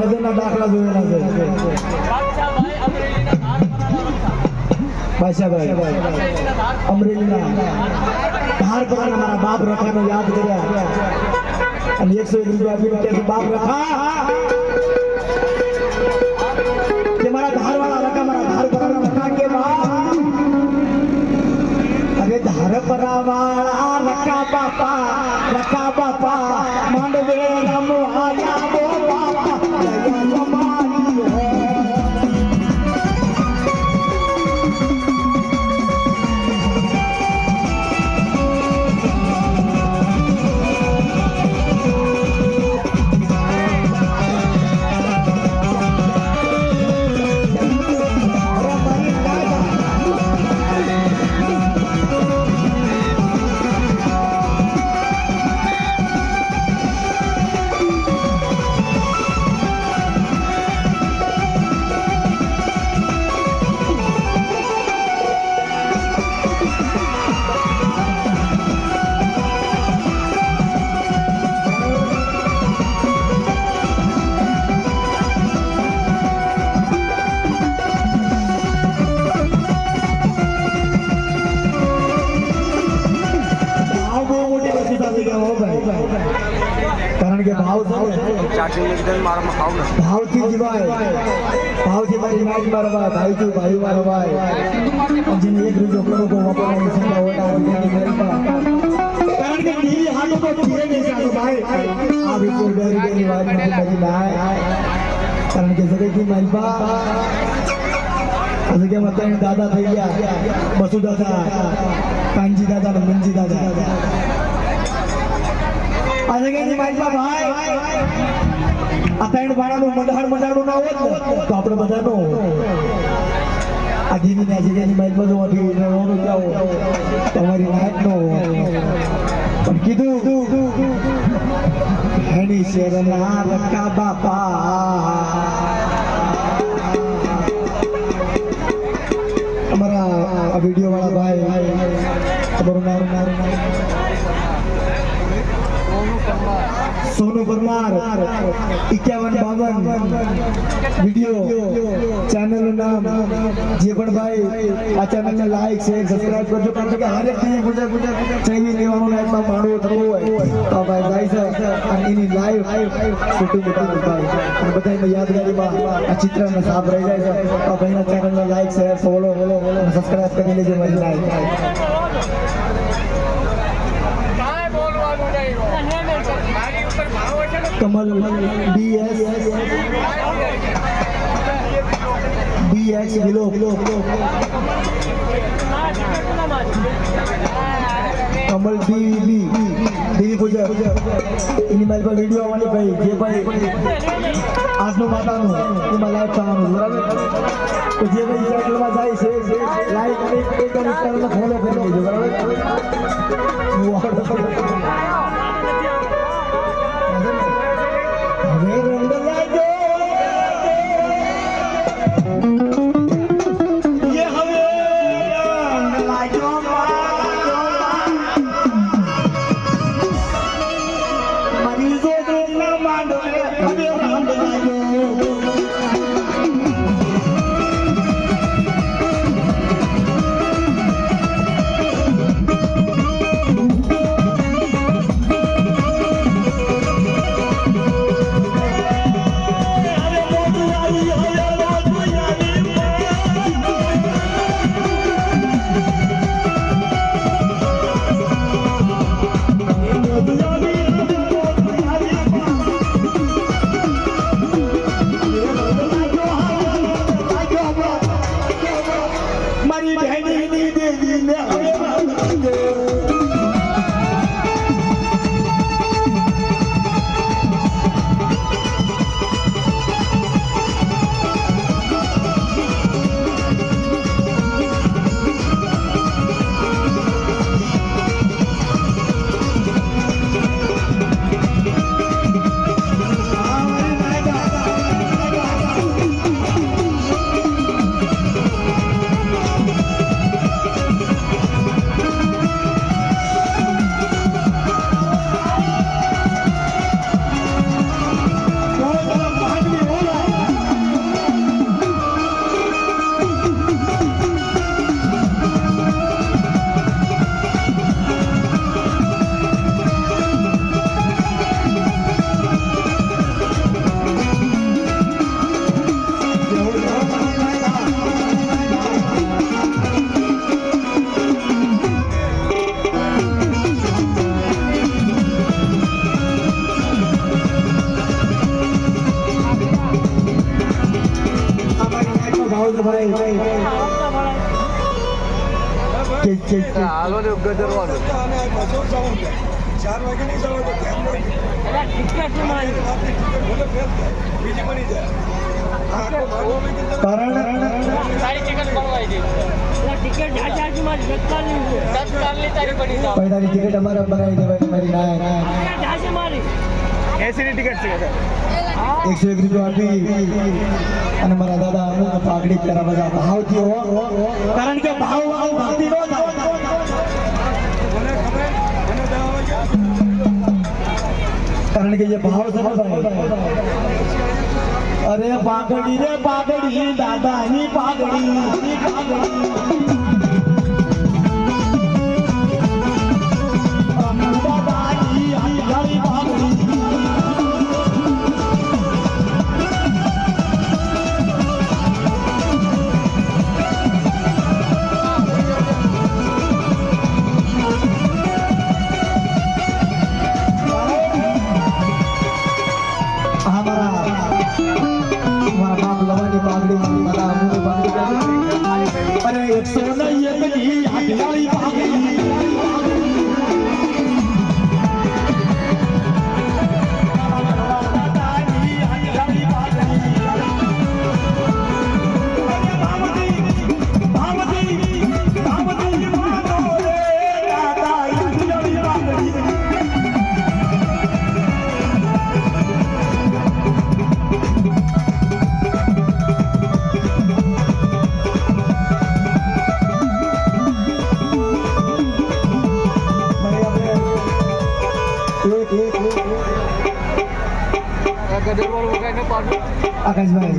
નજરના દાખલા જોયેલા છે બાદશાહભાઈ અમરેલીના ધાર પર મારા બાપ રખાનો યાદ કર્યા અને 101 રૂપિયા આપીને કે બાપ રખા કે મારા ધારવાળા રખા મારા ધાર પરાના રખા કે બાપ અરે ધાર પરાવાળા રખા બાપા માંડવે રમવાયા બો બાપા કારણ કે ભાવ ભાવથી જીવાય ભાવથી મારી નાઈટ મારવા ભાઈથી ભાઈ મારવા જેને એક રૂપિયો કરો તો વાપરવાની સંખ્યા હોય કારણ કે નીરી હાથો તો ધીરે નહીં સાતો ભાઈ આ વિપુલ ગરીબની વાત નથી કરી ભાઈ કારણ કે જગતની મારી બા આજે કેમ અત્યારે દાદા થઈ ગયા બસુ દાદા કાનજી દાદા અને મંજી દાદા આજે કે મારી બા ભાઈ આ ત્રણ ભાડાનું મંડાણું ના હોત તો આપણે બધાનો આ જીવીને જગ્યાની મારી બાજુ રોનું જાઓ તમારી નાઈટનો પણ કીધું હેડી શેરના રક્કા બાપા અમારા આ વિડીયો વાળા ભાઈ તમારું નામ સોનુ પરમાર 5152 વિડિયો ચેનલ નું નામ જે પણ ભાઈ આ ચેનલ ને લાઈક શેર સબસ્ક્રાઇબ કરજો કારણ કે હરેક દી ગુજર ચાવી લેવાનું લાઈફમાં ભાડું થતું હોય તો ભાઈ જાય છે અને એની લાઈવ શૂટિંગ ઉતારી ભાઈ અને બધાને યાદગારીમાં આ ચિત્રને સાફ રહી જાય છે તો ભાઈના ચેનલ ને લાઈક શેર ફોલો સબસ્ક્રાઇબ કરી લેજો મારી લાઈવ कमल BS विलो कमल देवी पूजा इन्हीं माइल पर वीडियो वाली भाई जे भाई आज नो माता नो इमा लाइव चाहूँ बराबर तो जे भाई चैनल में जाए से लाइक एक इंस्टाग्राम में फॉलो कर लीजिए बराबर ભાવ છે ભાઈ કે હાલો ને ગદરવાનું 4 વાગે નહીં જવા તો ધ્યાન બીજી બની જાય પૈસાની ટિકિટ અમારે બનાવી દેવાની મારી ના એસી ની ટિકિટ છે 101 રૂપિયા આપી અને મારા દાદા અમુક પાઘડી કરા બધા ભાવથી હો કારણ કે ભાવ ભક્તિ નો થાય કારણ કે જે ભાવ છે અરે પાઘડી રે પાઘડી દાદાની પાઘડી अरे 101 की हटियाली पागली आकाशभाई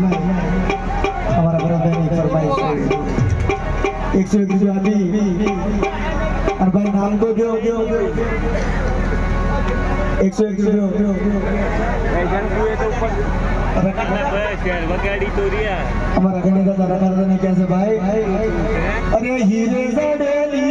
हमारा भरतभाई फरमाइश 101 रुपया दी और भाई नाम को दो 101 रुपया हमारा गणे दादा रखा ने कैसे भाई अरे हीरे सडेली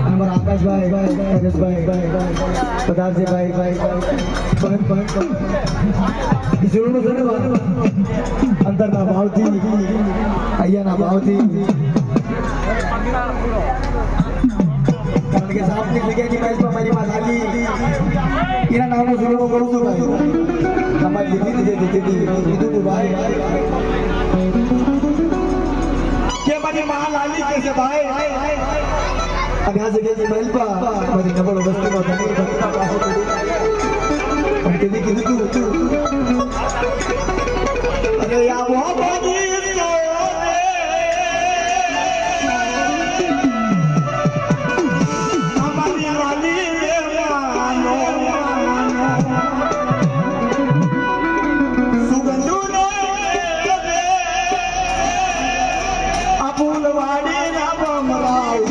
हमारा आकाश भाई नरेश भाई पदार से भाई अंतर ना भाव थी अय्या ना भाव थी कारण के साथ में जगह की मैच पर हमारी मां लाली इना नाम से शुरू करूं तो भाई हमारी देती थी तो भाई के हमारी मां लाली कैसे भाई અને આ જગ્યાએ મહેલપા મારી નબળો વસ્તીમાં ઘણી ભક્તા પાસે પણ કદી કીધું તું અરે આવો બની અમારી વાલી માનો સુગંધુ ને આ ફૂલવાડી ના બમરાવ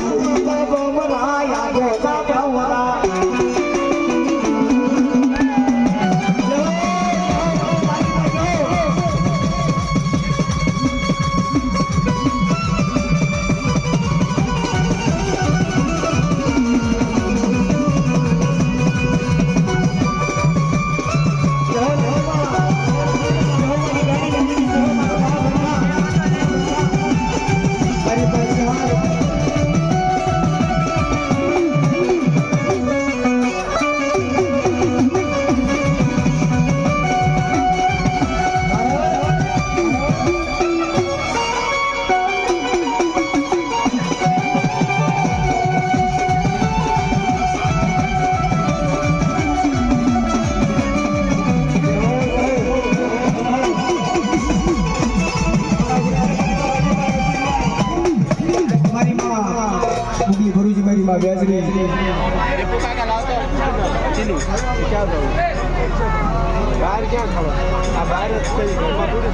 માં વ્યાજની બહાર ક્યાં ખાવ આ બહાર જ થઈ ઘરમાં થોડી